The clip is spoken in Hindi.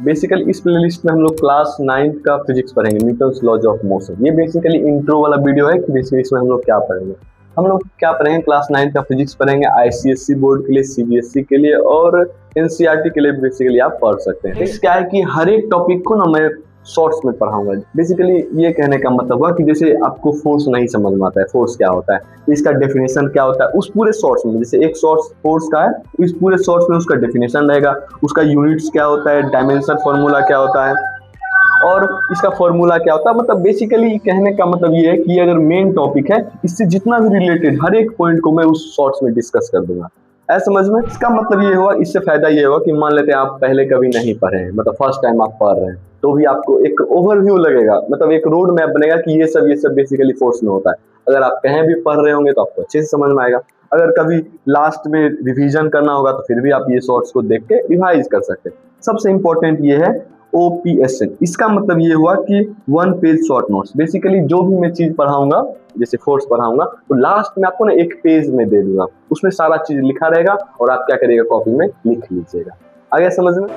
बेसिकली इस प्लेलिस्ट में हम लोग क्लास 9 का फिजिक्स पढ़ेंगे, न्यूटन्स लॉज ऑफ मोशन। ये बेसिकली इंट्रो वाला वीडियो है कि बेसिकली इसमें हम लोग क्या पढ़ेंगे। हम लोग क्या पढ़ेंगे, क्लास 9 का फिजिक्स पढ़ेंगे, आईसीएसई बोर्ड के लिए, सीबीएसई के लिए और एनसीईआरटी के लिए बेसिकली आप पढ़ सकते हैं। इस क्या है कि हर एक टॉपिक को ना मैं शॉर्ट्स में पढ़ाऊंगा। बेसिकली ये कहने का मतलब हुआ कि जैसे आपको फोर्स नहीं समझ में आता है, फोर्स क्या होता है, तो इसका डेफिनेशन क्या होता है, उस पूरे शॉर्ट्स में, जैसे एक शॉर्ट्स फोर्स का है, इस पूरे शॉर्ट्स में उसका डेफिनेशन रहेगा, उसका यूनिट्स क्या होता है, डायमेंशन फॉर्मूला क्या होता है और इसका फॉर्मूला क्या होता है। मतलब बेसिकली कहने का मतलब ये है कि अगर मेन टॉपिक है, इससे जितना भी रिलेटेड हर एक पॉइंट को मैं उस शॉर्ट्स में डिस्कस कर दूंगा। ऐसा समझ में, इसका मतलब ये हुआ, इससे फायदा ये हुआ कि मान लेते हैं आप पहले कभी नहीं पढ़े हैं, मतलब फर्स्ट टाइम आप पढ़ रहे हैं, तो भी आपको एक ओवरव्यू लगेगा, मतलब एक रोड मैप बनेगा कि ये सब बेसिकली फोर्स में होता है। अगर आप कहीं भी पढ़ रहे होंगे तो आपको अच्छे से समझ में आएगा। अगर कभी लास्ट में रिवीजन करना होगा तो फिर भी आप ये शॉर्ट्स को देख के रिवाइज कर सकते हैं। सबसे इंपॉर्टेंट ये है OPSN। इसका मतलब ये हुआ कि 1 पेज शॉर्ट नोट्स। बेसिकली जो भी मैं चीज पढ़ाऊंगा, जैसे फोर्स पढ़ाऊंगा, तो लास्ट में आपको ना एक पेज में दे दूंगा, उसमें सारा चीज लिखा रहेगा और आप क्या करिएगा, कॉपी में लिख लीजिएगा। आ गया समझ में?